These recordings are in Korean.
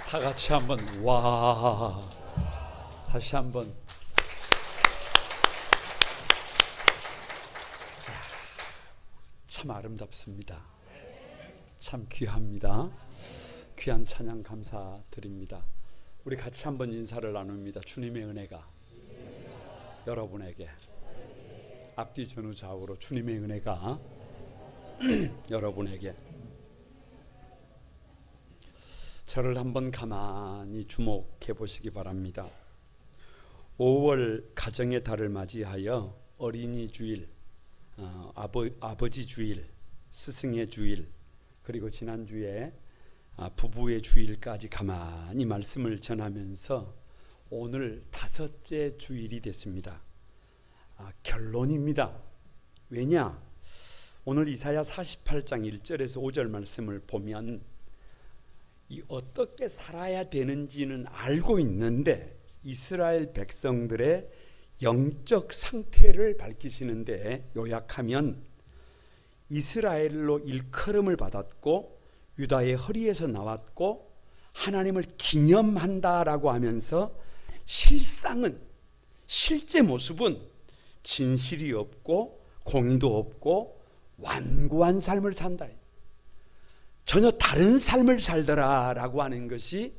다 같이 한번 와. 다시 한번. 참 아름답습니다. 참 귀합니다. 귀한 찬양 감사드립니다. 우리 같이 한번 인사를 나눕니다. 주님의 은혜가 여러분에게, 앞뒤 전후 좌우로 주님의 은혜가 여러분에게. 저를 한번 가만히 주목해 보시기 바랍니다. 5월 가정의 달을 맞이하여 어린이 주일, 아버지 주일, 스승의 주일, 그리고 지난주에 부부의 주일까지 가만히 말씀을 전하면서 오늘 5째 주일이 됐습니다. 결론입니다. 왜냐? 오늘 이사야 48장 1절에서 5절 말씀을 보면 어떻게 살아야 되는지는 알고 있는데 이스라엘 백성들의 영적 상태를 밝히시는데, 요약하면 이스라엘로 일컬음을 받았고 유다의 허리에서 나왔고 하나님을 기념한다라고 하면서 실상은, 실제 모습은 진실이 없고 공의도 없고 완고한 삶을 산다. 전혀 다른 삶을 살더라라고 하는 것이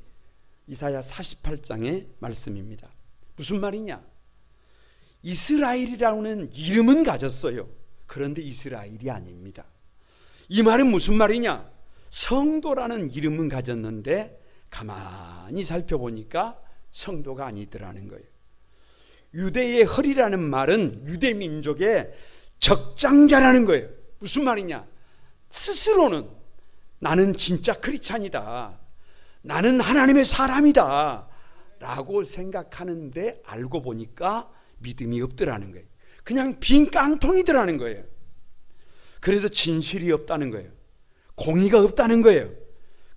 이사야 48장의 말씀입니다. 무슨 말이냐? 이스라엘이라는 이름은 가졌어요. 그런데 이스라엘이 아닙니다. 이 말은 무슨 말이냐? 성도라는 이름은 가졌는데 가만히 살펴보니까 성도가 아니더라는 거예요. 유대의 허리라는 말은 유대 민족의 적장자라는 거예요. 무슨 말이냐? 스스로는 나는 진짜 크리스찬이다, 나는 하나님의 사람이다 라고 생각하는데 알고 보니까 믿음이 없더라는 거예요. 그냥 빈 깡통이더라는 거예요. 그래서 진실이 없다는 거예요. 공의가 없다는 거예요.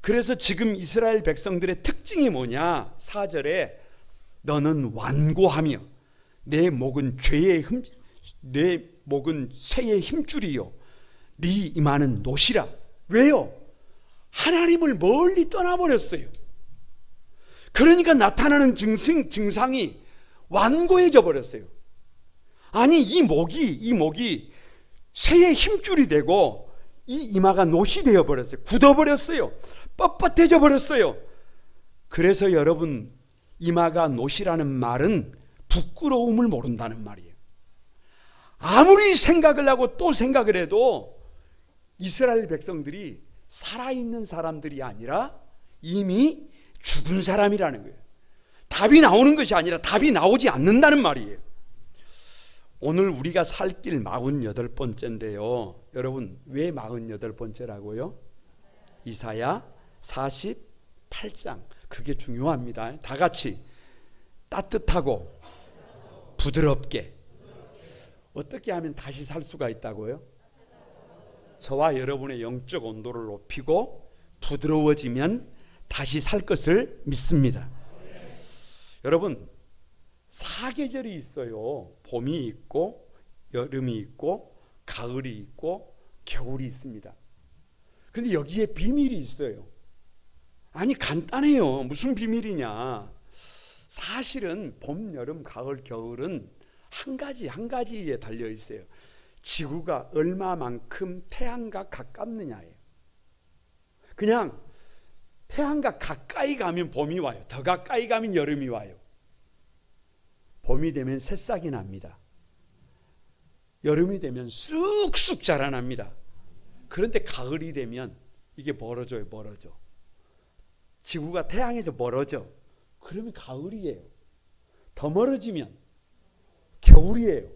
그래서 지금 이스라엘 백성들의 특징이 뭐냐? 4절에 너는 완고하며 내 목은 쇠의 힘줄이요 네 이마는 노시라. 왜요? 하나님을 멀리 떠나버렸어요. 그러니까 나타나는 증상이 완고해져 버렸어요. 아니, 이 목이 쇠의 힘줄이 되고 이 이마가 노시 되어 버렸어요. 굳어버렸어요. 뻣뻣해져 버렸어요. 그래서 여러분, 이마가 노시라는 말은 부끄러움을 모른다는 말이에요. 아무리 생각을 하고 또 생각을 해도 이스라엘 백성들이 살아있는 사람들이 아니라 이미 죽은 사람이라는 거예요. 답이 나오는 것이 아니라 답이 나오지 않는다는 말이에요. 오늘 우리가 살 길 48번째인데요. 여러분, 왜 48번째라고요? 이사야 48장. 그게 중요합니다. 다 같이 따뜻하고 부드럽게. 어떻게 하면 다시 살 수가 있다고요? 저와 여러분의 영적 온도를 높이고 부드러워지면 다시 살 것을 믿습니다. 여러분, 사계절이 있어요. 봄이 있고 여름이 있고 가을이 있고 겨울이 있습니다. 그런데 여기에 비밀이 있어요. 아니, 간단해요. 무슨 비밀이냐? 사실은 봄, 여름, 가을, 겨울은 한 가지에 달려 있어요. 지구가 얼마만큼 태양과 가깝느냐예요. 그냥 태양과 가까이 가면 봄이 와요. 더 가까이 가면 여름이 와요. 봄이 되면 새싹이 납니다. 여름이 되면 쑥쑥 자라납니다. 그런데 가을이 되면 이게 멀어져. 지구가 태양에서 멀어져. 그러면 가을이에요. 더 멀어지면 겨울이에요.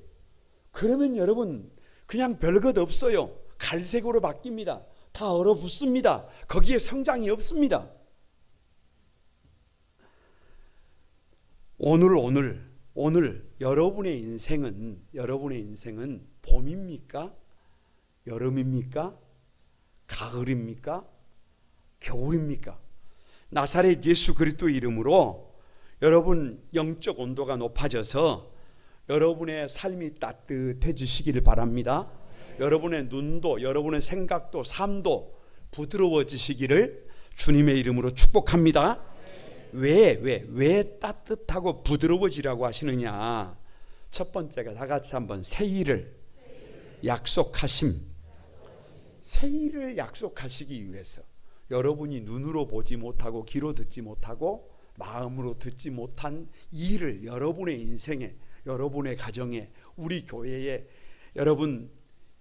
그러면 여러분, 그냥 별것 없어요. 갈색으로 바뀝니다. 다 얼어붙습니다. 거기에 성장이 없습니다. 오늘 여러분의 인생은 봄입니까? 여름입니까? 가을입니까? 겨울입니까? 나사렛 예수 그리스도 이름으로 여러분 영적 온도가 높아져서 여러분의 삶이 따뜻해지시기를 바랍니다. 여러분의 눈도, 여러분의 생각도, 삶도 부드러워지시기를 주님의 이름으로 축복합니다. 왜 따뜻하고 부드러워지라고 하시느냐? 첫 번째가 다 같이 한번 세일을 약속하심. 세일을 약속하시기 위해서 여러분이 눈으로 보지 못하고 귀로 듣지 못하고 마음으로 듣지 못한 일을 여러분의 인생에, 여러분의 가정에, 우리 교회에 여러분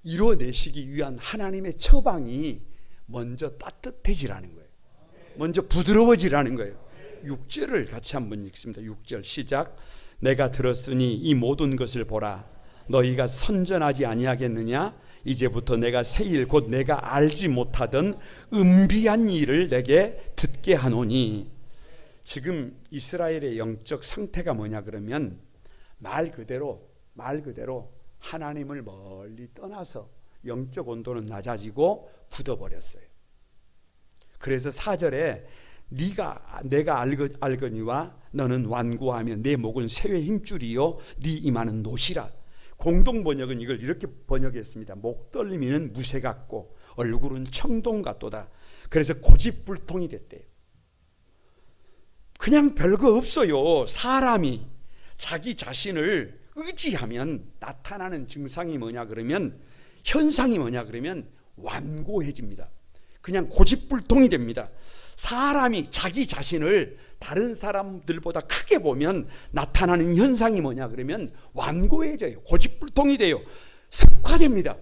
이뤄내시기 위한 하나님의 처방이 먼저 따뜻해지라는 거예요. 먼저 부드러워지라는 거예요. 6절을 같이 한번 읽습니다. 6절 시작. 내가 들었으니 이 모든 것을 보라. 너희가 선전하지 아니하겠느냐? 이제부터 내가 새 일 곧 내가 알지 못하던 은비한 일을 내게 듣게 하노니. 지금 이스라엘의 영적 상태가 뭐냐 그러면 말 그대로 하나님을 멀리 떠나서 영적 온도는 낮아지고 굳어버렸어요. 그래서 4절에 내가 알거니와 너는 완고하며 내 목은 새의 힘줄이요 네 이마는 노시라. 공동 번역은 이걸 이렇게 번역했습니다. 목 떨림이는 무쇠 같고 얼굴은 청동 같도다. 그래서 고집불통이 됐대요. 그냥 별거 없어요. 사람이 자기 자신을 의지하면 나타나는 증상이 뭐냐 그러면, 현상이 뭐냐 그러면 완고해집니다. 그냥 고집불통이 됩니다. 사람이 자기 자신을 다른 사람들보다 크게 보면 나타나는 현상이 뭐냐 그러면 완고해져요. 고집불통이 돼요. 습화됩니다.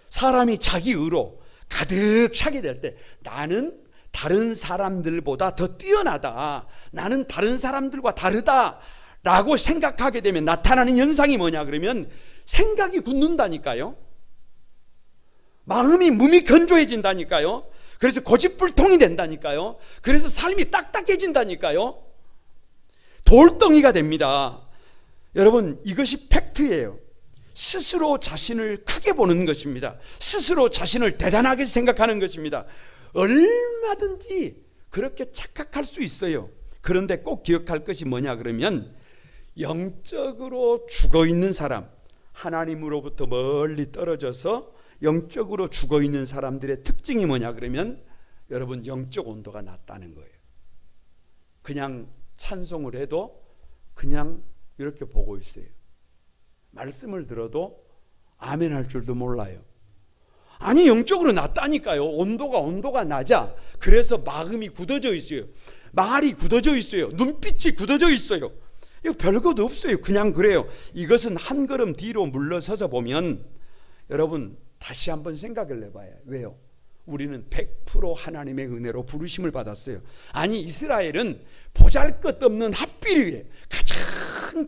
사람이 자기 의로 가득 차게 될 때 나는 다른 사람들보다 더 뛰어나다, 나는 다른 사람들과 다르다 라고 생각하게 되면 나타나는 현상이 뭐냐 그러면 생각이 굳는다니까요. 마음이 몸이 건조해진다니까요. 그래서 고집불통이 된다니까요. 그래서 삶이 딱딱해진다니까요. 돌덩이가 됩니다. 여러분, 이것이 팩트예요. 스스로 자신을 크게 보는 것입니다. 스스로 자신을 대단하게 생각하는 것입니다. 얼마든지 그렇게 착각할 수 있어요. 그런데 꼭 기억할 것이 뭐냐 그러면 영적으로 죽어있는 사람, 하나님으로부터 멀리 떨어져서 영적으로 죽어있는 사람들의 특징이 뭐냐 그러면 여러분 영적 온도가 낮다는 거예요. 그냥 찬송을 해도 그냥 이렇게 보고 있어요. 말씀을 들어도 아멘 할 줄도 몰라요. 아니 영적으로 낮다니까요. 온도가 낮아. 그래서 마음이 굳어져 있어요. 말이 굳어져 있어요. 눈빛이 굳어져 있어요. 이거 별것도 없어요. 그냥 그래요. 이것은 한 걸음 뒤로 물러서서 보면 여러분 다시 한번 생각을 해봐요. 왜요? 우리는 100% 하나님의 은혜로 부르심을 받았어요. 아니 이스라엘은 보잘것없는 핫비리에 가장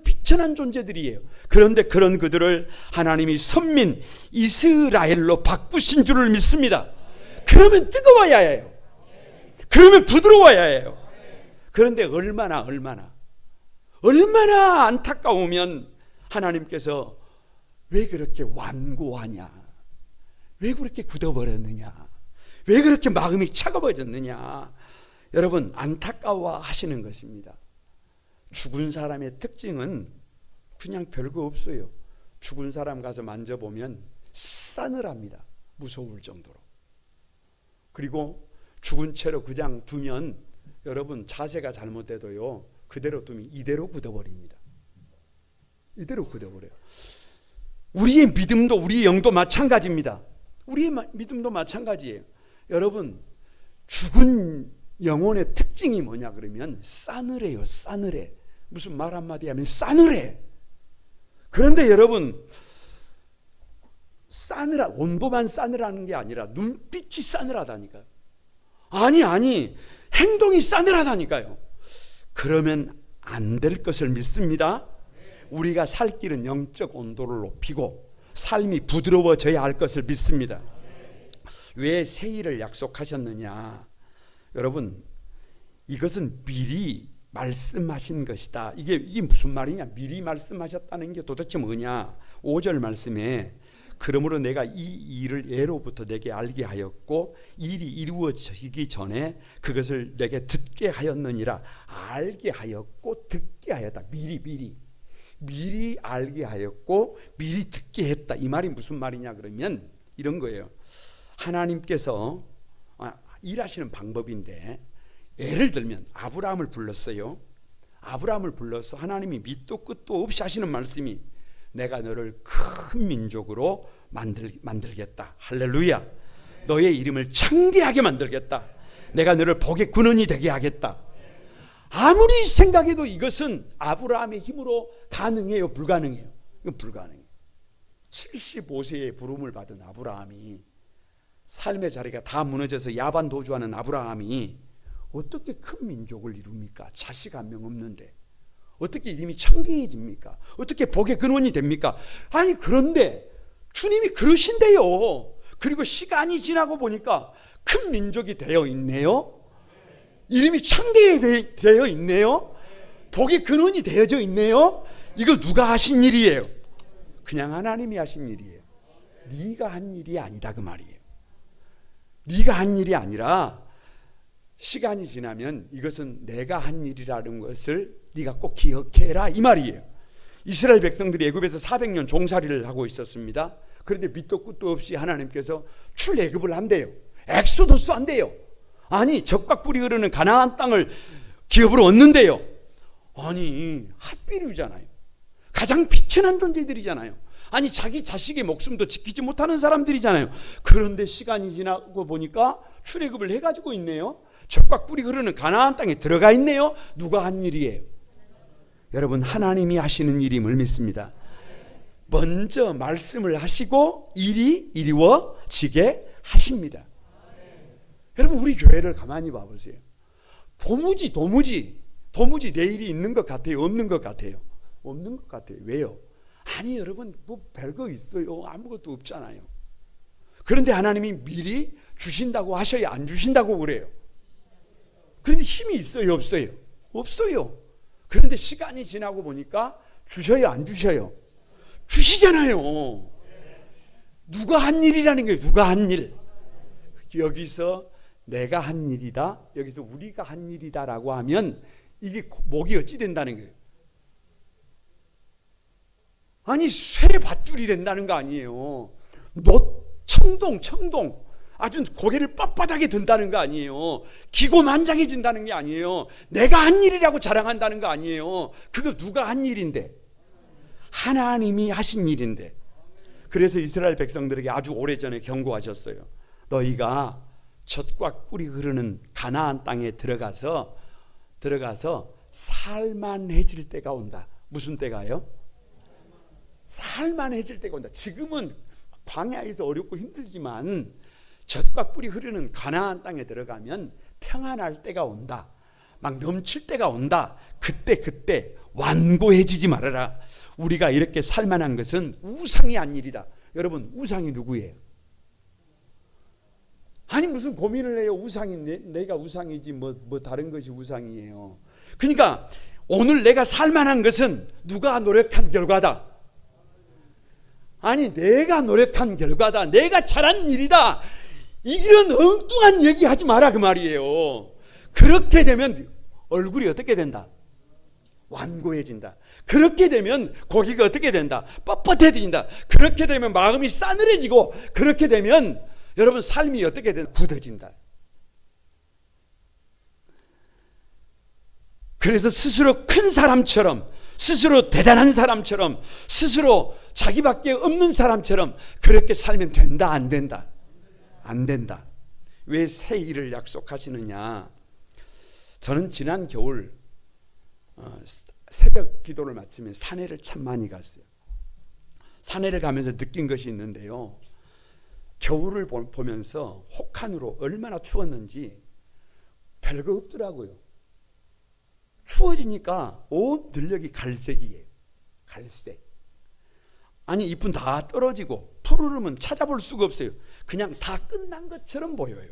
비천한 존재들이에요. 그런데 그런 그들을 하나님이 선민 이스라엘로 바꾸신 줄을 믿습니다. 그러면 뜨거워야 해요. 그러면 부드러워야 해요. 그런데 얼마나 안타까우면 하나님께서 왜 그렇게 완고하냐, 왜 그렇게 굳어버렸느냐, 왜 그렇게 마음이 차가워졌느냐, 여러분 안타까워 하시는 것입니다. 죽은 사람의 특징은 그냥 별거 없어요. 죽은 사람 가서 만져보면 싸늘합니다. 무서울 정도로. 그리고 죽은 채로 그냥 두면 여러분 자세가 잘못돼도요 그대로 두면 이대로 굳어버립니다. 이대로 굳어버려요. 우리의 믿음도 우리의 영도 마찬가지입니다. 우리의 믿음도 마찬가지예요. 여러분 죽은 영혼의 특징이 뭐냐 그러면 싸늘해요. 싸늘해. 무슨 말 한마디 하면 싸늘해. 그런데 여러분 온도만 싸늘하는 게 아니라 눈빛이 싸늘하다니까요. 아니 행동이 싸늘하다니까요. 그러면 안 될 것을 믿습니다. 우리가 살 길은 영적 온도를 높이고 삶이 부드러워져야 할 것을 믿습니다. 왜 새 일을 약속하셨느냐? 여러분 이것은 미리 말씀하신 것이다. 이게 무슨 말이냐? 미리 말씀하셨다는 게 도대체 뭐냐? 5절 말씀에 그러므로 내가 이 일을 예로부터 내게 알게 하였고 일이 이루어지기 전에 그것을 내게 듣게 하였느니라. 알게 하였고 듣게 하였다. 미리 알게 하였고 미리 듣게 했다. 이 말이 무슨 말이냐 그러면 이런 거예요. 하나님께서 일하시는 방법인데 예를 들면 아브라함을 불렀어요. 아브라함을 불러서 하나님이 밑도 끝도 없이 하시는 말씀이 내가 너를 큰 민족으로 만들겠다. 할렐루야. 너의 이름을 창대하게 만들겠다. 내가 너를 복의 근원이 되게 하겠다. 아무리 생각해도 이것은 아브라함의 힘으로 가능해요? 불가능해요? 이건 불가능해요. 75세의 부름을 받은 아브라함이, 삶의 자리가 다 무너져서 야반 도주하는 아브라함이 어떻게 큰 민족을 이룹니까? 자식 한 명 없는데 어떻게 이름이 창대해집니까? 어떻게 복의 근원이 됩니까? 아니, 그런데 주님이 그러신대요. 그리고 시간이 지나고 보니까 큰 민족이 되어 있네요. 이름이 창대되어 있네요. 복의 근원이 되어져 있네요. 이거 누가 하신 일이에요? 그냥 하나님이 하신 일이에요. 네가 한 일이 아니다, 그 말이에요. 네가 한 일이 아니라 시간이 지나면 이것은 내가 한 일이라는 것을 네가 꼭 기억해라, 이 말이에요. 이스라엘 백성들이 애굽에서 400년 종살이를 하고 있었습니다. 그런데 밑도 끝도 없이 하나님께서 출애굽을 한대요. 엑소더스 한대요. 아니, 적과 꿀이 흐르는 가나안 땅을 기업으로 얻는데요. 아니, 핫비류잖아요. 가장 비천한 존재들이잖아요. 아니, 자기 자식의 목숨도 지키지 못하는 사람들이잖아요. 그런데 시간이 지나고 보니까 출애굽을 해가지고 있네요. 적과 꿀이 흐르는 가나안 땅에 들어가 있네요. 누가 한 일이에요? 여러분, 하나님이 하시는 일임을 믿습니다. 먼저 말씀을 하시고 일이 이루어지게 하십니다. 여러분, 우리 교회를 가만히 봐보세요. 도무지 내일이 있는 것 같아요? 없는 것 같아요? 없는 것 같아요. 왜요? 아니, 여러분, 뭐 별거 있어요? 아무것도 없잖아요. 그런데 하나님이 미리 주신다고 하셔야 안 주신다고 그래요. 그런데 힘이 있어요? 없어요? 없어요. 그런데 시간이 지나고 보니까 주셔요? 안 주셔요? 주시잖아요. 누가 한 일이라는 거예요. 누가 한 일. 여기서 내가 한 일이다, 여기서 우리가 한 일이다라고 하면 이게 목이 어찌 된다는 거예요? 아니, 쇠 밧줄이 된다는 거 아니에요. 청동 아주 고개를 빳빳하게 든다는 거 아니에요. 기고만장해진다는 게 아니에요. 내가 한 일이라고 자랑한다는 거 아니에요. 그거 누가 한 일인데? 하나님이 하신 일인데. 그래서 이스라엘 백성들에게 아주 오래전에 경고하셨어요. 너희가 젖과 꿀이 흐르는 가나안 땅에 들어가서 살만해질 때가 온다. 무슨 때가요? 살만해질 때가 온다. 지금은 광야에서 어렵고 힘들지만 젖과 꿀이 흐르는 가나안 땅에 들어가면 평안할 때가 온다. 막 넘칠 때가 온다. 그때 완고해지지 말아라. 우리가 이렇게 살만한 것은 우상이 한 일이다. 여러분, 우상이 누구예요? 아니, 무슨 고민을 해요? 우상이 내가 우상이지 뭐 다른 것이 우상이에요. 그러니까 오늘 내가 살만한 것은 누가 노력한 결과다. 아니, 내가 노력한 결과다. 내가 잘한 일이다. 이런 엉뚱한 얘기 하지 마라, 그 말이에요. 그렇게 되면 얼굴이 어떻게 된다? 완고해진다. 그렇게 되면 고기가 어떻게 된다? 뻣뻣해진다. 그렇게 되면 마음이 싸늘해지고, 그렇게 되면 여러분 삶이 어떻게 된다? 굳어진다. 그래서 스스로 큰 사람처럼, 스스로 대단한 사람처럼, 스스로 자기밖에 없는 사람처럼 그렇게 살면 된다, 안 된다? 안 된다. 왜 새 일을 약속하시느냐? 저는 지난 겨울 새벽 기도를 마치면 산에를 참 많이 갔어요. 산에를 가면서 느낀 것이 있는데요, 겨울을 보면서 혹한으로 얼마나 추웠는지 별거 없더라고요. 추워지니까 온 들녘이 갈색이에요. 갈색. 아니, 잎은 다 떨어지고 푸르름은 찾아볼 수가 없어요. 그냥 다 끝난 것처럼 보여요.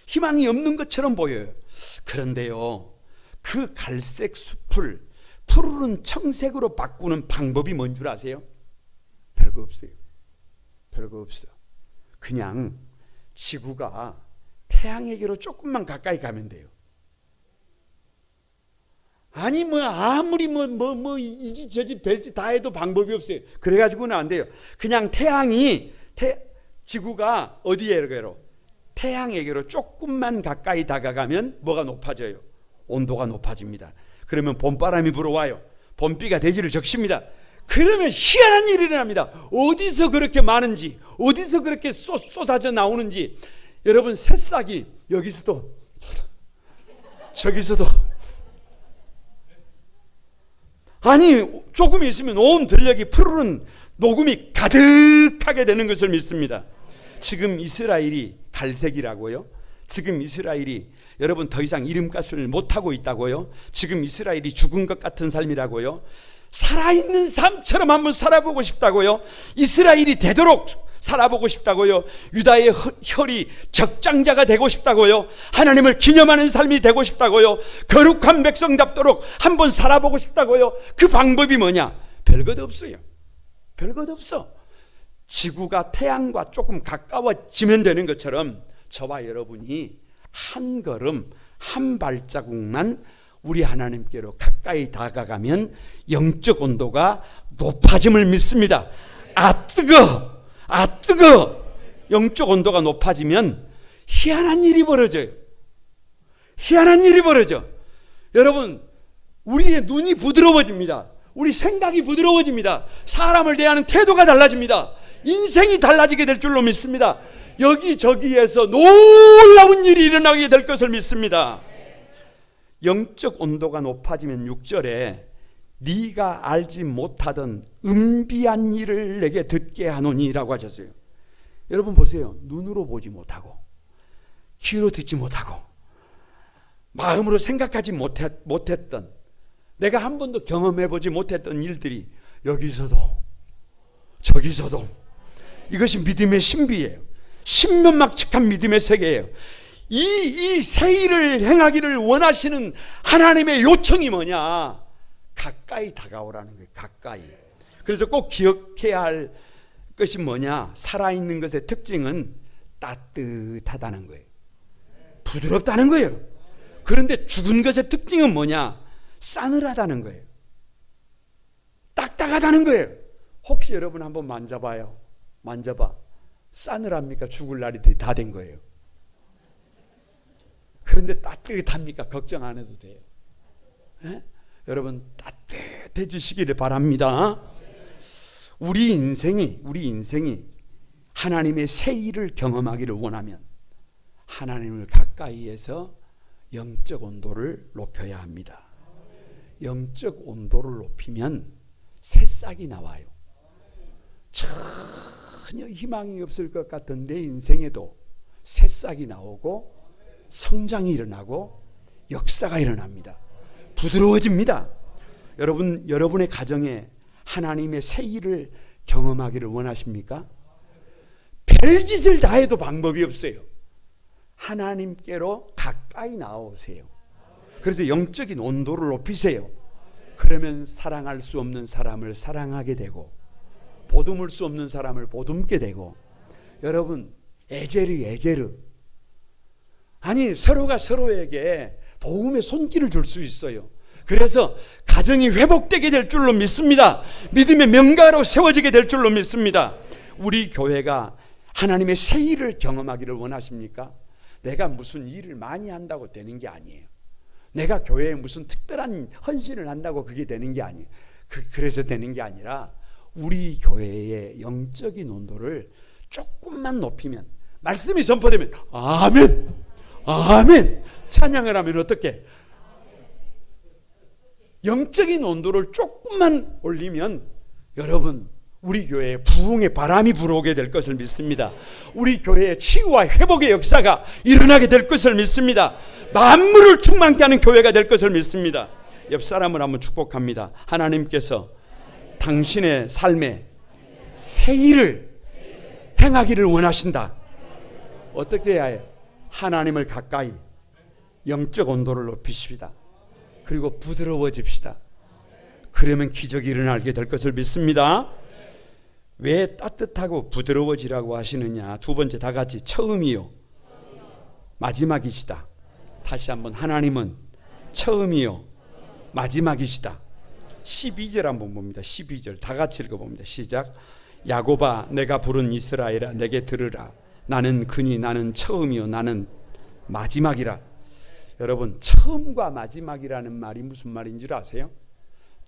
희망이 없는 것처럼 보여요. 그런데요, 그 갈색 숲을 푸르른 청색으로 바꾸는 방법이 뭔 줄 아세요? 별거 없어요. 별거 없어. 그냥 지구가 태양에게로 조금만 가까이 가면 돼요. 아니, 아무리 이지 저지 별지 다 해도 방법이 없어요. 그래가지고는 안 돼요. 그냥 지구가 어디에로? 태양에게로 조금만 가까이 다가가면 뭐가 높아져요? 온도가 높아집니다. 그러면 봄바람이 불어와요. 봄비가 대지를 적십니다. 그러면 희한한 일이 일어납니다. 어디서 그렇게 많은지, 어디서 그렇게 쏟아져 나오는지. 여러분, 새싹이 여기서도 저기서도, 아니 조금 있으면 온 들녘이 푸르른 녹음이 가득하게 되는 것을 믿습니다. 지금 이스라엘이 갈색이라고요? 지금 이스라엘이 여러분 더 이상 이름값을 못하고 있다고요? 지금 이스라엘이 죽은 것 같은 삶이라고요? 살아있는 삶처럼 한번 살아보고 싶다고요? 이스라엘이 되도록 살아보고 싶다고요? 유다의 혈이 적장자가 되고 싶다고요? 하나님을 기념하는 삶이 되고 싶다고요? 거룩한 백성답도록 한번 살아보고 싶다고요? 그 방법이 뭐냐? 별것 없어요. 별것 없어. 지구가 태양과 조금 가까워지면 되는 것처럼 저와 여러분이 한 걸음 한 발자국만 우리 하나님께로 가까이 다가가면 영적 온도가 높아짐을 믿습니다. 아 뜨거! 아 뜨거! 영적 온도가 높아지면 희한한 일이 벌어져요. 희한한 일이 벌어져. 여러분, 우리의 눈이 부드러워집니다. 우리 생각이 부드러워집니다. 사람을 대하는 태도가 달라집니다. 인생이 달라지게 될 줄로 믿습니다. 여기저기에서 놀라운 일이 일어나게 될 것을 믿습니다. 영적 온도가 높아지면 6절에 네가 알지 못하던 은비한 일을 내게 듣게 하노니 라고 하셨어요. 여러분 보세요. 눈으로 보지 못하고 귀로 듣지 못하고 마음으로 생각하지 못했던, 내가 한 번도 경험해보지 못했던 일들이 여기서도 저기서도, 이것이 믿음의 신비예요. 신면막측한 믿음의 세계예요. 이 새 일을 행하기를 원하시는 하나님의 요청이 뭐냐? 가까이 다가오라는 거예요. 가까이. 그래서 꼭 기억해야 할 것이 뭐냐? 살아있는 것의 특징은 따뜻하다는 거예요. 부드럽다는 거예요. 그런데 죽은 것의 특징은 뭐냐? 싸늘하다는 거예요. 딱딱하다는 거예요. 혹시 여러분 한번 만져봐요. 만져봐. 싸늘합니까? 죽을 날이 다 된 거예요. 그런데 따뜻합니까? 걱정 안 해도 돼요. 에? 여러분 따뜻해지시기를 바랍니다. 우리 인생이 하나님의 새 일을 경험하기를 원하면 하나님을 가까이에서 영적 온도를 높여야 합니다. 영적 온도를 높이면 새싹이 나와요. 전혀 희망이 없을 것 같은 내 인생에도 새싹이 나오고 성장이 일어나고 역사가 일어납니다. 부드러워집니다. 여러분의 가정에 하나님의 새 일을 경험하기를 원하십니까? 별짓을 다 해도 방법이 없어요. 하나님께로 가까이 나오세요. 그래서 영적인 온도를 높이세요. 그러면 사랑할 수 없는 사람을 사랑하게 되고, 보듬을 수 없는 사람을 보듬게 되고, 여러분 에제르 아니 서로가 서로에게 도움의 손길을 줄 수 있어요. 그래서 가정이 회복되게 될 줄로 믿습니다. 믿음의 명가로 세워지게 될 줄로 믿습니다. 우리 교회가 하나님의 새 일을 경험하기를 원하십니까? 내가 무슨 일을 많이 한다고 되는 게 아니에요. 내가 교회에 무슨 특별한 헌신을 한다고 그게 되는 게 아니에요. 그래서 되는 게 아니라 우리 교회의 영적인 온도를 조금만 높이면, 말씀이 선포되면 아멘 아멘 찬양을 하면 어떻게? 영적인 온도를 조금만 올리면 여러분 우리 교회에 부흥의 바람이 불어오게 될 것을 믿습니다. 우리 교회에 치유와 회복의 역사가 일어나게 될 것을 믿습니다. 만물을 충만케 하는 교회가 될 것을 믿습니다. 옆 사람을 한번 축복합니다. 하나님께서 당신의 삶에 새 일을 행하기를 원하신다. 어떻게 해야 해요? 하나님을 가까이, 영적 온도를 높이십시다. 그리고 부드러워집시다. 그러면 기적이 일어나게 될 것을 믿습니다. 왜 따뜻하고 부드러워지라고 하시느냐? 두 번째, 다 같이 처음이요 마지막이시다. 다시 한번, 하나님은 처음이요 마지막이시다. 12절 한번 봅니다. 12절 다 같이 읽어봅니다. 시작. 야곱아, 내가 부른 이스라엘아, 내게 들으라. 나는 그니 나는 처음이요 나는 마지막이라. 여러분, 처음과 마지막이라는 말이 무슨 말인 줄 아세요?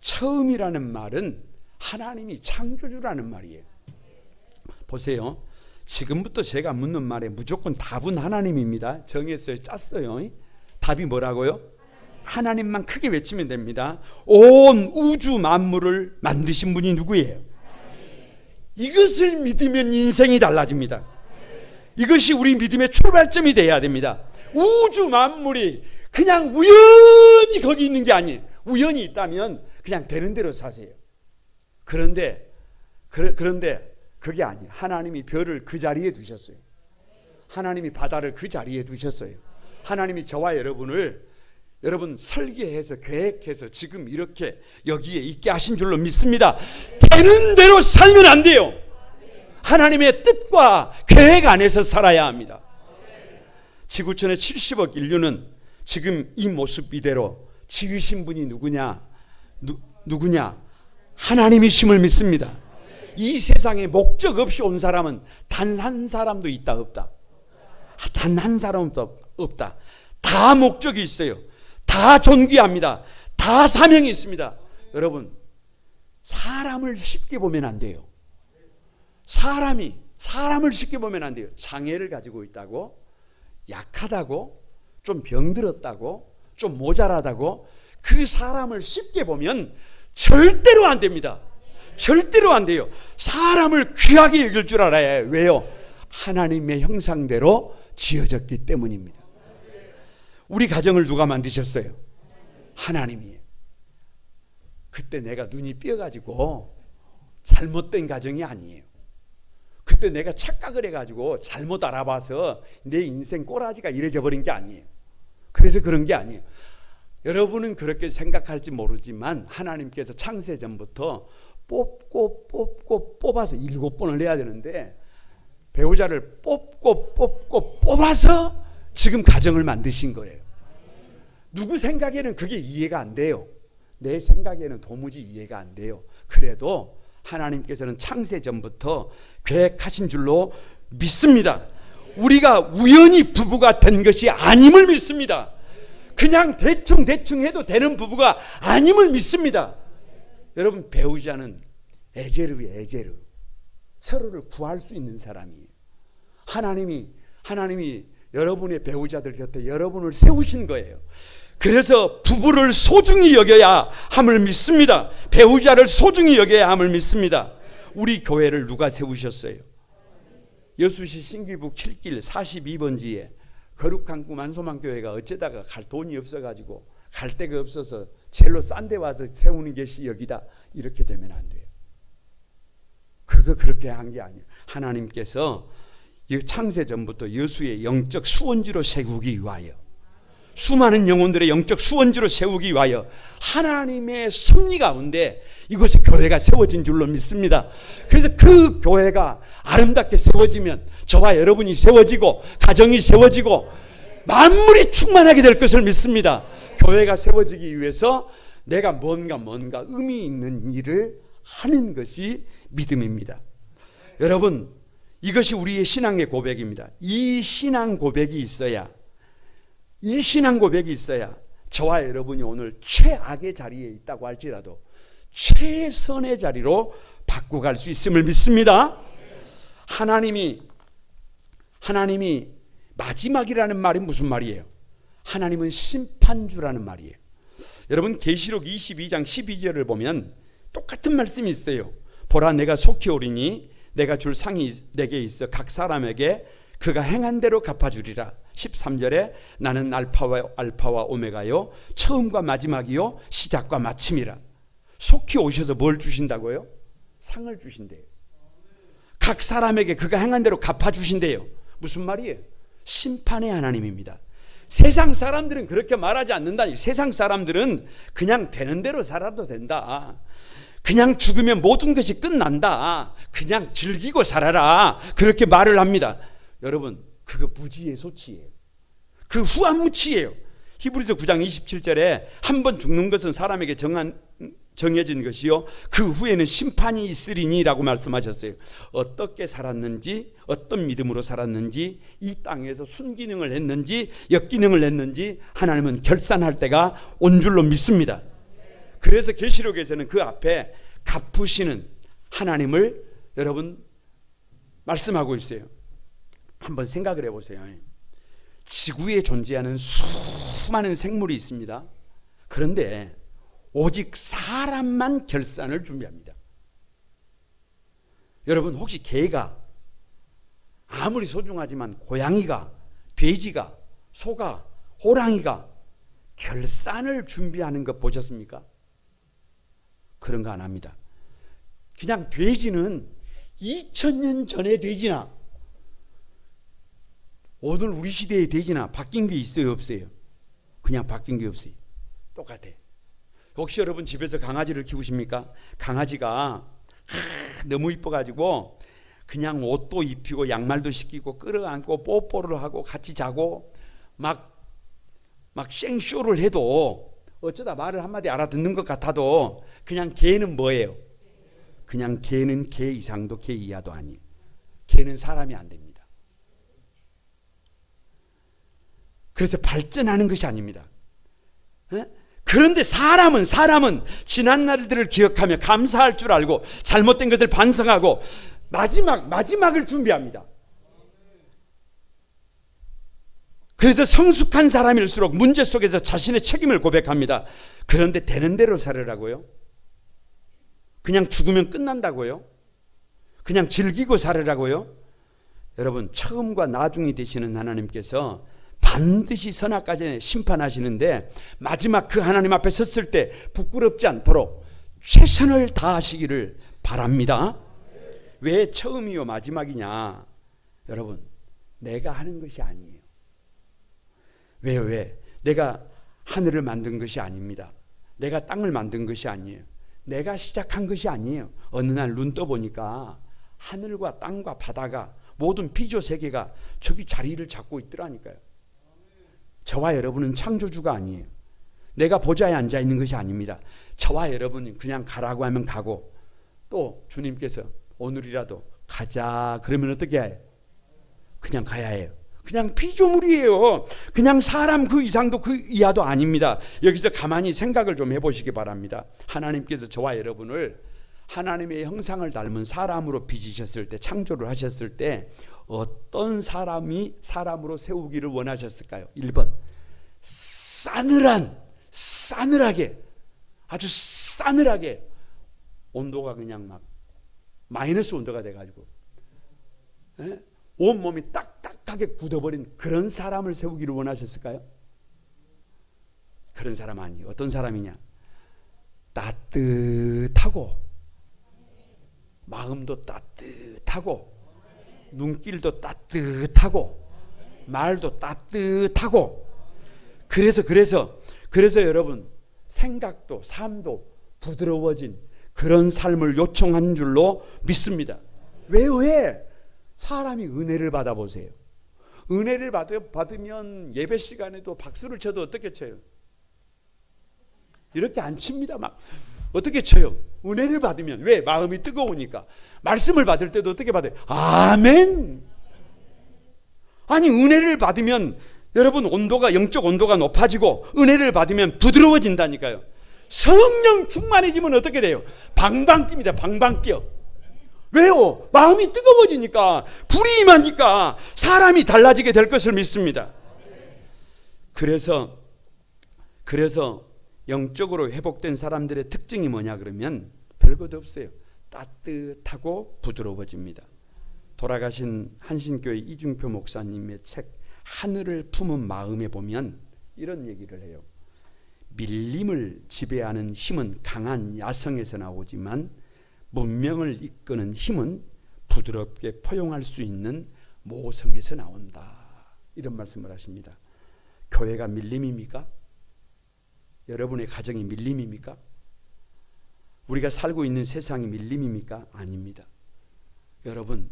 처음이라는 말은 하나님이 창조주라는 말이에요. 보세요. 지금부터 제가 묻는 말에 무조건 답은 하나님입니다. 정했어요. 짰어요. 답이 뭐라고요? 하나님만 크게 외치면 됩니다. 온 우주 만물을 만드신 분이 누구예요? 이것을 믿으면 인생이 달라집니다. 이것이 우리 믿음의 출발점이 돼야 됩니다. 우주 만물이 그냥 우연히 거기 있는 게 아니에요. 우연히 있다면 그냥 되는 대로 사세요. 그런데 그게 아니에요. 하나님이 별을 그 자리에 두셨어요. 하나님이 바다를 그 자리에 두셨어요. 하나님이 저와 여러분 설계해서 계획해서 지금 이렇게 여기에 있게 하신 줄로 믿습니다. 되는 대로 살면 안 돼요. 하나님의 뜻과 계획 안에서 살아야 합니다. 지구촌의 70억 인류는 지금 이 모습 이대로 지으신 분이 누구냐? 하나님이심을 믿습니다. 이 세상에 목적 없이 온 사람은 단 한 사람도 있다 없다? 단 한 사람도 없다. 다 목적이 있어요. 다 존귀합니다. 다 사명이 있습니다. 여러분, 사람을 쉽게 보면 안 돼요. 사람을 쉽게 보면 안 돼요. 장애를 가지고 있다고, 약하다고, 좀 병들었다고, 좀 모자라다고 그 사람을 쉽게 보면 절대로 안 됩니다. 절대로 안 돼요. 사람을 귀하게 여길 줄 알아야 해요. 왜요? 하나님의 형상대로 지어졌기 때문입니다. 우리 가정을 누가 만드셨어요? 하나님이에요. 그때 내가 눈이 삐어가지고 잘못된 가정이 아니에요. 그때 내가 착각을 해가지고 잘못 알아봐서 내 인생 꼬라지가 이래져 버린 게 아니에요. 그래서 그런 게 아니에요. 여러분은 그렇게 생각할지 모르지만 하나님께서 창세전부터 뽑고 뽑아서 7번을 내야 되는데 배우자를 뽑고 뽑아서 지금 가정을 만드신 거예요. 누구 생각에는 그게 이해가 안 돼요. 내 생각에는 도무지 이해가 안 돼요. 그래도 하나님께서는 창세전부터 계획하신 줄로 믿습니다. 우리가 우연히 부부가 된 것이 아님을 믿습니다. 그냥 대충 해도 되는 부부가 아님을 믿습니다. 여러분, 배우자는 에제르예요. 에제르. 서로를 구할 수 있는 사람이에요. 하나님이 여러분의 배우자들 곁에 여러분을 세우신 거예요. 그래서 부부를 소중히 여겨야 함을 믿습니다. 배우자를 소중히 여겨야 함을 믿습니다. 우리 교회를 누가 세우셨어요? 여수시 신기북 7길 42번지에 거룩한 꿈 안소망교회가 어쩌다가 갈 돈이 없어가지고 갈 데가 없어서 젤로 싼 데 와서 세우는 것이 여기다. 이렇게 되면 안 돼요. 그거 그렇게 한 게 아니에요. 하나님께서 창세전부터 여수의 영적 수원지로 세우기 위하여, 수많은 영혼들의 영적 수원지로 세우기 위하여 하나님의 섭리 가운데 이곳에 교회가 세워진 줄로 믿습니다. 그래서 그 교회가 아름답게 세워지면 저와 여러분이 세워지고 가정이 세워지고 만물이 충만하게 될 것을 믿습니다. 교회가 세워지기 위해서 내가 뭔가 의미 있는 일을 하는 것이 믿음입니다. 여러분, 이것이 우리의 신앙의 고백입니다. 이 신앙 고백이 있어야 저와 여러분이 오늘 최악의 자리에 있다고 할지라도 최선의 자리로 바꾸어 갈 수 있음을 믿습니다. 하나님이 마지막이라는 말이 무슨 말이에요? 하나님은 심판주라는 말이에요. 여러분, 계시록 22장 12절을 보면 똑같은 말씀이 있어요. 보라, 내가 속히 오리니 내가 줄 상이 내게 있어 각 사람에게 그가 행한 대로 갚아주리라. 13절에 나는 알파와 오메가요, 처음과 마지막이요, 시작과 마침이라. 속히 오셔서 뭘 주신다고요? 상을 주신대요. 각 사람에게 그가 행한 대로 갚아주신대요. 무슨 말이에요? 심판의 하나님입니다. 세상 사람들은 그렇게 말하지 않는다. 세상 사람들은 그냥 되는 대로 살아도 된다. 그냥 죽으면 모든 것이 끝난다. 그냥 즐기고 살아라. 그렇게 말을 합니다. 여러분, 그거 무지의 소치예요. 그 후한무치예요. 히브리서 9장 27절에 한 번 죽는 것은 사람에게 정해진 것이요 그 후에는 심판이 있으리니라고 말씀하셨어요. 어떻게 살았는지, 어떤 믿음으로 살았는지, 이 땅에서 순기능을 했는지 역기능을 했는지 하나님은 결산할 때가 온 줄로 믿습니다. 그래서 계시록에서는 그 앞에 갚으시는 하나님을 여러분 말씀하고 있어요. 한번 생각을 해보세요. 지구에 존재하는 수많은 생물이 있습니다. 그런데 오직 사람만 결산을 준비합니다. 여러분 혹시 개가 아무리 소중하지만 고양이가, 돼지가, 소가, 호랑이가 결산을 준비하는 것 보셨습니까? 그런 거 안 합니다. 그냥 돼지는 2000년 전의 돼지나 오늘 우리 시대의 돼지나 바뀐 게 있어요, 없어요? 그냥 바뀐 게 없어요. 똑같아. 혹시 여러분 집에서 강아지를 키우십니까? 강아지가 너무 이뻐가지고 그냥 옷도 입히고 양말도 시키고 끌어안고 뽀뽀를 하고 같이 자고 막 생쇼를 해도 어쩌다 말을 한마디 알아듣는 것 같아도 그냥 개는 뭐예요? 그냥 개는 개 이상도 개 이하도 아니에요. 개는 사람이 안 됩니다. 그래서 발전하는 것이 아닙니다. 그런데 사람은 지난 날들을 기억하며 감사할 줄 알고 잘못된 것을 반성하고 마지막을 준비합니다. 그래서 성숙한 사람일수록 문제 속에서 자신의 책임을 고백합니다. 그런데 되는 대로 살으라고요? 그냥 죽으면 끝난다고요? 그냥 즐기고 살으라고요? 여러분 처음과 나중이 되시는 하나님께서 반드시 선악까지 심판하시는데 마지막 그 하나님 앞에 섰을 때 부끄럽지 않도록 최선을 다하시기를 바랍니다. 왜 처음이요 마지막이냐? 여러분 내가 하는 것이 아니에요. 왜요? 왜? 내가 하늘을 만든 것이 아닙니다. 내가 땅을 만든 것이 아니에요. 내가 시작한 것이 아니에요. 어느 날 눈 떠보니까 하늘과 땅과 바다가 모든 피조 세계가 저기 자리를 잡고 있더라니까요. 저와 여러분은 창조주가 아니에요. 내가 보좌에 앉아 있는 것이 아닙니다. 저와 여러분이 그냥 가라고 하면 가고 또 주님께서 오늘이라도 가자 그러면 어떻게 해요? 그냥 가야 해요. 그냥 피조물이에요. 그냥 사람 그 이상도 그 이하도 아닙니다. 여기서 가만히 생각을 좀 해보시기 바랍니다. 하나님께서 저와 여러분을 하나님의 형상을 닮은 사람으로 빚으셨을 때, 창조를 하셨을 때 어떤 사람이 사람으로 세우기를 원하셨을까요? 1번 싸늘하게 아주 싸늘하게 온도가 그냥 막 마이너스 온도가 돼가지고 온몸이 딱딱하게 굳어버린 그런 사람을 세우기를 원하셨을까요? 그런 사람 아니에요. 어떤 사람이냐? 따뜻하고 마음도 따뜻하고 눈길도 따뜻하고 말도 따뜻하고 그래서 여러분 생각도 삶도 부드러워진 그런 삶을 요청한 줄로 믿습니다. 왜? 사람이 은혜를 받아보세요. 은혜를 받으면 예배 시간에도 박수를 쳐도 어떻게 쳐요? 이렇게 안 칩니다. 막 어떻게 쳐요? 은혜를 받으면. 왜? 마음이 뜨거우니까. 말씀을 받을 때도 어떻게 받아요? 아멘. 아니 은혜를 받으면 여러분 온도가 영적 온도가 높아지고 은혜를 받으면 부드러워진다니까요. 성령 충만해지면 어떻게 돼요? 방방 뜁니다. 방방 뛰어. 왜요? 마음이 뜨거워지니까, 불이 임하니까 사람이 달라지게 될 것을 믿습니다. 그래서 영적으로 회복된 사람들의 특징이 뭐냐 그러면 별것도 없어요. 따뜻하고 부드러워집니다. 돌아가신 한신교회 이중표 목사님의 책 하늘을 품은 마음에 보면 이런 얘기를 해요. 밀림을 지배하는 힘은 강한 야성에서 나오지만 문명을 이끄는 힘은 부드럽게 포용할 수 있는 모성에서 나온다. 이런 말씀을 하십니다. 교회가 밀림입니까? 여러분의 가정이 밀림입니까? 우리가 살고 있는 세상이 밀림입니까? 아닙니다. 여러분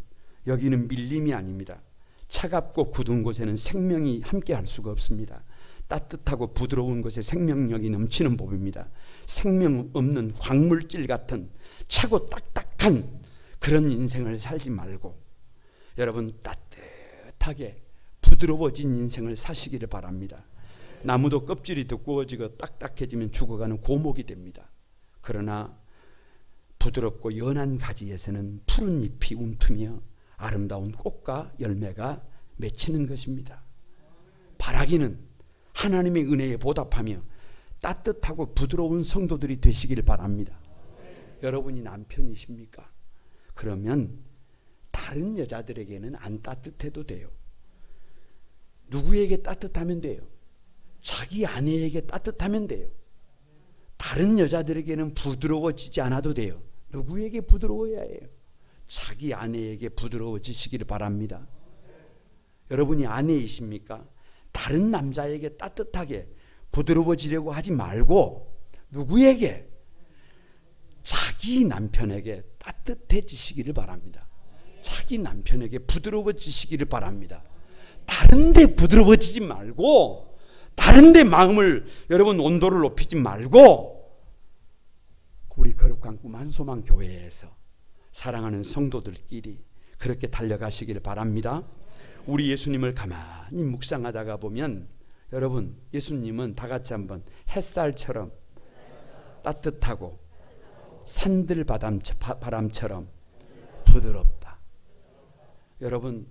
여기는 밀림이 아닙니다. 차갑고 굳은 곳에는 생명이 함께 할 수가 없습니다. 따뜻하고 부드러운 곳에 생명력이 넘치는 법입니다. 생명 없는 광물질 같은 차고 딱딱한 그런 인생을 살지 말고 여러분 따뜻하게 부드러워진 인생을 사시기를 바랍니다. 나무도 껍질이 두꺼워지고 딱딱해지면 죽어가는 고목이 됩니다. 그러나 부드럽고 연한 가지에서는 푸른 잎이 움트며 아름다운 꽃과 열매가 맺히는 것입니다. 바라기는 하나님의 은혜에 보답하며 따뜻하고 부드러운 성도들이 되시길 바랍니다. 여러분이 남편이십니까? 그러면 다른 여자들에게는 안 따뜻해도 돼요. 누구에게 따뜻하면 돼요? 자기 아내에게 따뜻하면 돼요. 다른 여자들에게는 부드러워지지 않아도 돼요. 누구에게 부드러워야 해요? 자기 아내에게 부드러워지시기를 바랍니다. 여러분이 아내이십니까? 다른 남자에게 따뜻하게 부드러워지려고 하지 말고 누구에게? 자기 남편에게 따뜻해지시기를 바랍니다. 자기 남편에게 부드러워지시기를 바랍니다. 다른 데 부드러워지지 말고 다른 데 마음을 여러분 온도를 높이지 말고 우리 거룩한 꿈 한소망 교회에서 사랑하는 성도들끼리 그렇게 달려가시기를 바랍니다. 우리 예수님을 가만히 묵상하다가 보면 여러분 예수님은 다 같이 한번 햇살처럼 따뜻하고 산들 바람처럼 부드럽다. 여러분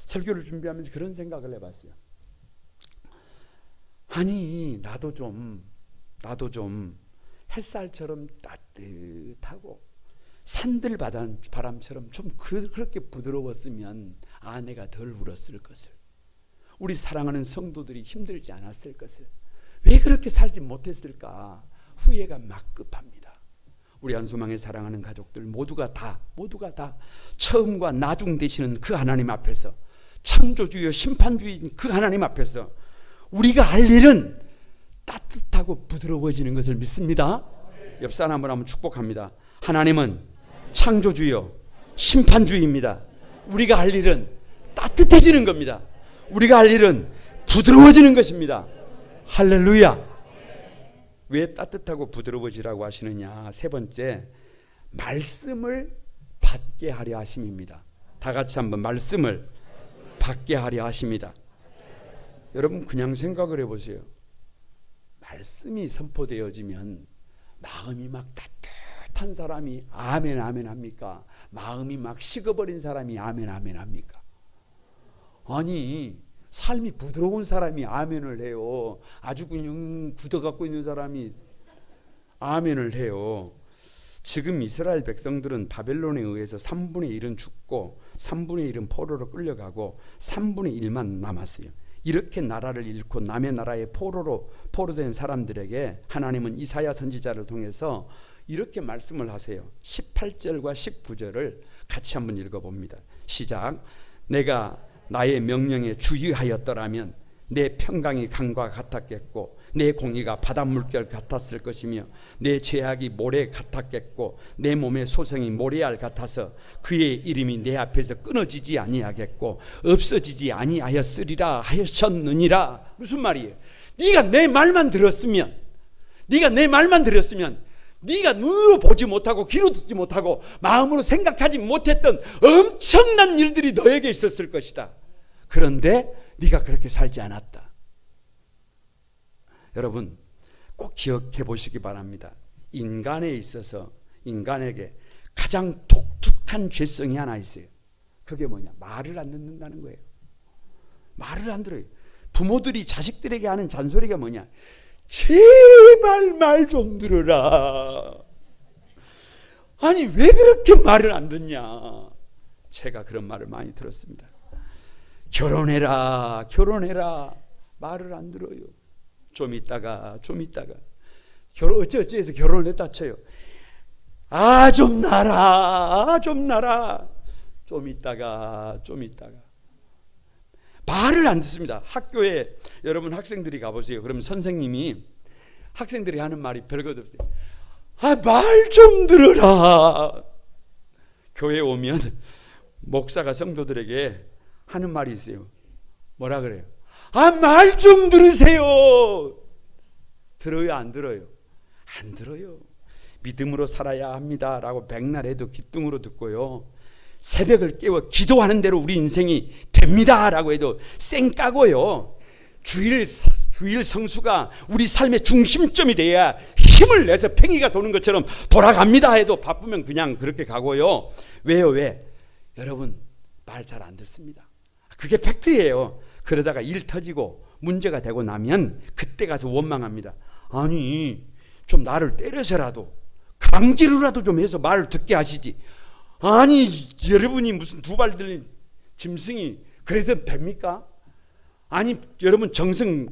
설교를 준비하면서 그런 생각을 해봤어요. 아니 나도 좀 햇살처럼 따뜻하고 산들 바람처럼 좀 그렇게 부드러웠으면 아내가 덜 울었을 것을, 우리 사랑하는 성도들이 힘들지 않았을 것을, 왜 그렇게 살지 못했을까 후회가 막급합니다. 우리 한소망에 사랑하는 가족들 모두가 다 처음과 나중 되시는 그 하나님 앞에서, 창조주여 심판주인 그 하나님 앞에서 우리가 할 일은 따뜻하고 부드러워지는 것을 믿습니다. 옆 사람을 한번 축복합니다. 하나님은 창조주여 심판주입니다. 우리가 할 일은 따뜻해지는 겁니다. 우리가 할 일은 부드러워지는 것입니다. 할렐루야. 왜 따뜻하고 부드러워지라고 하시느냐? 세 번째, 말씀을 받게 하려 하심입니다. 다 같이 한번 말씀을 받게 하려 하십니다. 여러분 그냥 생각을 해보세요. 말씀이 선포되어지면 마음이 막 따뜻한 사람이 아멘 아멘 합니까? 마음이 막 식어버린 사람이 아멘 아멘 합니까? 아니 삶이 부드러운 사람이 아멘을 해요. 아주 그냥 굳어갖고 있는 사람이 아멘을 해요. 지금 이스라엘 백성들은 바벨론에 의해서 3분의 1은 죽고 3분의 1은 포로로 끌려가고 3분의 1만 남았어요. 이렇게 나라를 잃고 남의 나라에 포로된 사람들에게 하나님은 이사야 선지자를 통해서 이렇게 말씀을 하세요. 18절과 19절을 같이 한번 읽어봅니다. 시작. 내가 나의 명령에 주의하였더라면 내 평강이 강과 같았겠고 내 공의가 바닷물결 같았을 것이며 내 죄악이 모래 같았겠고 내 몸의 소성이 모래알 같아서 그의 이름이 내 앞에서 끊어지지 아니하겠고 없어지지 아니하였으리라 하셨느니라. 무슨 말이에요? 네가 내 말만 들었으면 네가 눈으로 보지 못하고 귀로 듣지 못하고 마음으로 생각하지 못했던 엄청난 일들이 너에게 있었을 것이다. 그런데 네가 그렇게 살지 않았다. 여러분 꼭 기억해 보시기 바랍니다. 인간에 있어서 인간에게 가장 독특한 죄성이 하나 있어요. 그게 뭐냐? 말을 안 듣는다는 거예요. 말을 안 들어요. 부모들이 자식들에게 하는 잔소리가 뭐냐? 제발 말 좀 들어라. 아니 왜 그렇게 말을 안 듣냐? 제가 그런 말을 많이 들었습니다. 결혼해라 말을 안 들어요. 좀 있다가 어찌해서 결혼을 했다 쳐요. 좀 나라 좀 있다가 말을 안 듣습니다. 학교에 여러분 학생들이 가보세요. 그러면 선생님이 학생들이 하는 말이 별것 없어요. 말 좀 들어라. 교회에 오면 목사가 성도들에게 하는 말이 있어요. 뭐라 그래요? 말 좀 들으세요. 들어요, 안 들어요? 안 들어요. 믿음으로 살아야 합니다 라고 백날 해도 귀뚱으로 듣고요, 새벽을 깨워 기도하는 대로 우리 인생이 됩니다 라고 해도 쌩 까고요, 주일 성수가 우리 삶의 중심점이 돼야 힘을 내서 팽이가 도는 것처럼 돌아갑니다 해도 바쁘면 그냥 그렇게 가고요. 왜요? 왜? 여러분 말 잘 안 듣습니다. 그게 팩트예요. 그러다가 일 터지고 문제가 되고 나면 그때 가서 원망합니다. 아니 좀 나를 때려서라도 강제로라도 좀 해서 말을 듣게 하시지. 아니 여러분이 무슨 두 발 들린 짐승이 그래서 됩니까? 아니 여러분 정성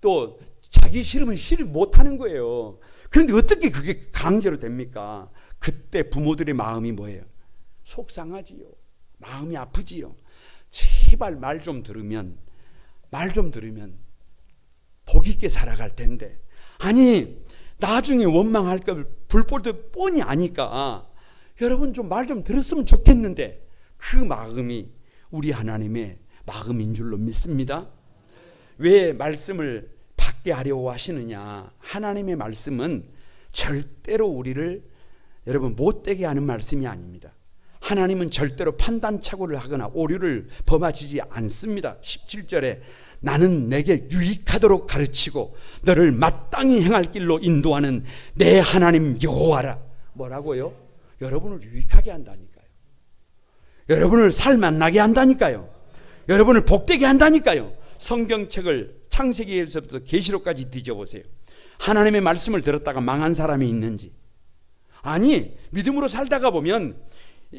또 자기 싫으면 싫을 못하는 거예요. 그런데 어떻게 그게 강제로 됩니까? 그때 부모들의 마음이 뭐예요? 속상하지요. 마음이 아프지요. 제발 말 좀 들으면 복 있게 살아갈 텐데, 아니 나중에 원망할 걸 불보듯 뻔히 아니까 여러분 좀 말 좀 들었으면 좋겠는데, 그 마음이 우리 하나님의 마음인 줄로 믿습니다. 왜 말씀을 받게 하려고 하시느냐? 하나님의 말씀은 절대로 우리를 여러분 못되게 하는 말씀이 아닙니다. 하나님은 절대로 판단착오를 하거나 오류를 범하시지 않습니다. 17절에 나는 내게 유익하도록 가르치고 너를 마땅히 행할 길로 인도하는 내 하나님 여호와라. 뭐라고요? 여러분을 유익하게 한다니까요. 여러분을 살만나게 한다니까요. 여러분을 복되게 한다니까요. 성경책을 창세기에서부터 계시록까지 뒤져보세요. 하나님의 말씀을 들었다가 망한 사람이 있는지. 아니 믿음으로 살다가 보면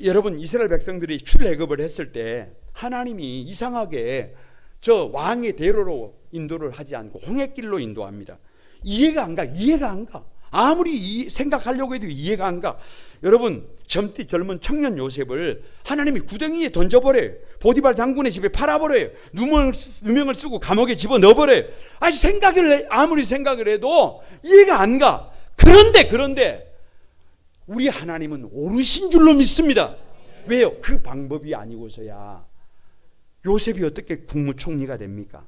여러분 이스라엘 백성들이 출애굽을 했을 때 하나님이 이상하게 저 왕의 대로로 인도를 하지 않고 홍해길로 인도합니다. 이해가 안 가. 아무리 생각하려고 해도 이해가 안 가. 여러분 젊은 청년 요셉을 하나님이 구덩이에 던져버려요. 보디발 장군의 집에 팔아버려요. 누명을 쓰고 감옥에 집어넣어버려요. 아무리 생각을 해도 이해가 안 가. 그런데 우리 하나님은 옳으신 줄로 믿습니다. 왜요? 그 방법이 아니고서야 요셉이 어떻게 국무총리가 됩니까?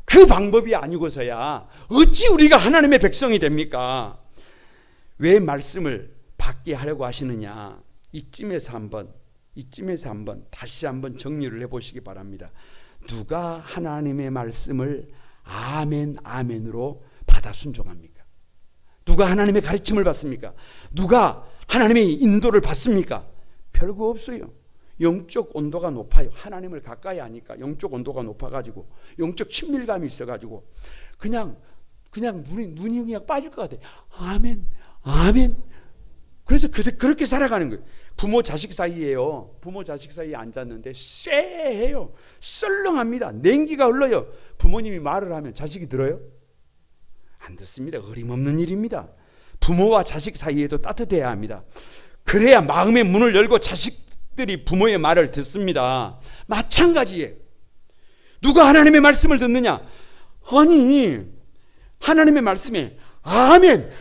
그 방법이 아니고서야 어찌 우리가 하나님의 백성이 됩니까? 왜 말씀을 받게 하려고 하시느냐? 이쯤에서 한번 다시 한번 정리를 해보시기 바랍니다. 누가 하나님의 말씀을 아멘 아멘으로 받아 순종합니까? 누가 하나님의 가르침을 받습니까? 누가 하나님의 인도를 받습니까? 별거 없어요. 영적 온도가 높아요. 하나님을 가까이 하니까 영적 온도가 높아가지고 영적 친밀감이 있어가지고 그냥 눈이 그냥 빠질 것 같아요. 아멘 그래서 그렇게 살아가는 거예요. 부모 자식 사이에요. 부모 자식 사이에 앉았는데 쎄해요. 썰렁합니다. 냉기가 흘러요. 부모님이 말을 하면 자식이 들어요? 안 듣습니다. 어림없는 일입니다. 부모와 자식 사이에도 따뜻해야 합니다. 그래야 마음의 문을 열고 자식들이 부모의 말을 듣습니다. 마찬가지예요. 누가 하나님의 말씀을 듣느냐? 아니 하나님의 말씀에 아멘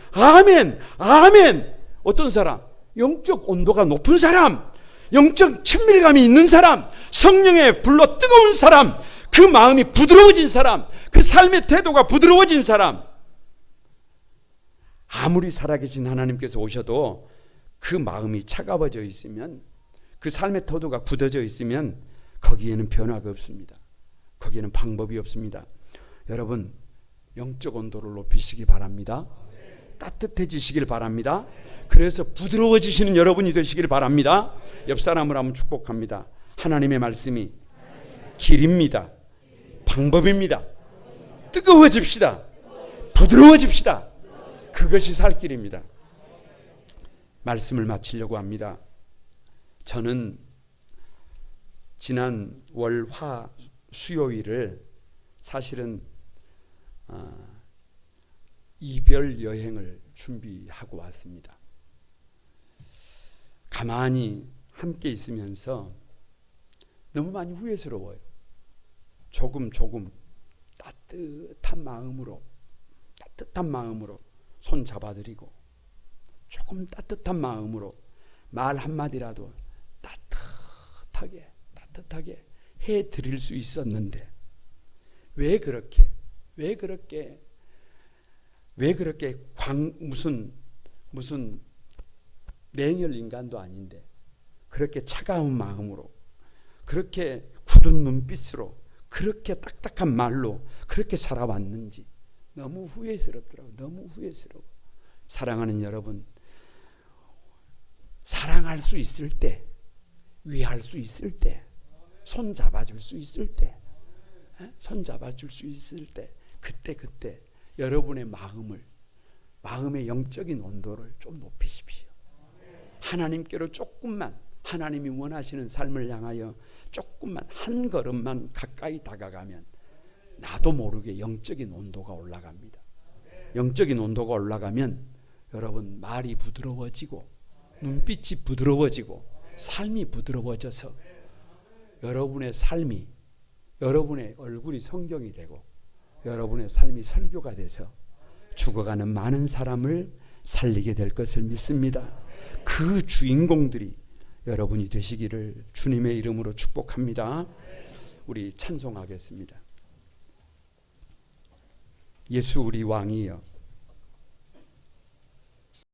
어떤 사람? 영적 온도가 높은 사람, 영적 친밀감이 있는 사람, 성령의 불로 뜨거운 사람, 그 마음이 부드러워진 사람, 그 삶의 태도가 부드러워진 사람. 아무리 살아계신 하나님께서 오셔도 그 마음이 차가워져 있으면, 그 삶의 태도가 굳어져 있으면 거기에는 변화가 없습니다. 거기에는 방법이 없습니다. 여러분 영적 온도를 높이시기 바랍니다. 따뜻해지시길 바랍니다. 그래서 부드러워지시는 여러분이 되시길 바랍니다. 옆 사람을 한번 축복합니다. 하나님의 말씀이 길입니다. 방법입니다. 뜨거워집시다. 부드러워집시다. 그것이 살 길입니다. 말씀을 마치려고 합니다. 저는 지난 월, 화, 수요일을 사실은 이별 여행을 준비하고 왔습니다. 가만히 함께 있으면서 너무 많이 후회스러워요. 조금 따뜻한 마음으로 손 잡아드리고 조금 따뜻한 마음으로 말 한마디라도 따뜻하게 해드릴 수 있었는데 왜 그렇게 무슨 냉혈 인간도 아닌데 그렇게 차가운 마음으로, 그렇게 굳은 눈빛으로, 그렇게 딱딱한 말로 그렇게 살아왔는지 너무 후회스럽더라고요. 너무 후회스러워. 사랑하는 여러분, 사랑할 수 있을 때, 위할 수 있을 때, 손 잡아줄 수 있을 때, 그때 여러분의 마음의 영적인 온도를 좀 높이십시오. 하나님께로 조금만, 하나님이 원하시는 삶을 향하여 조금만, 한 걸음만 가까이 다가가면 나도 모르게 영적인 온도가 올라갑니다. 영적인 온도가 올라가면 여러분 말이 부드러워지고 눈빛이 부드러워지고 삶이 부드러워져서 여러분의 삶이, 여러분의 얼굴이 성경이 되고 여러분의 삶이 설교가 돼서 죽어가는 많은 사람을 살리게 될 것을 믿습니다. 그 주인공들이 여러분이 되시기를 주님의 이름으로 축복합니다. 우리 찬송하겠습니다. 예수 우리 왕이여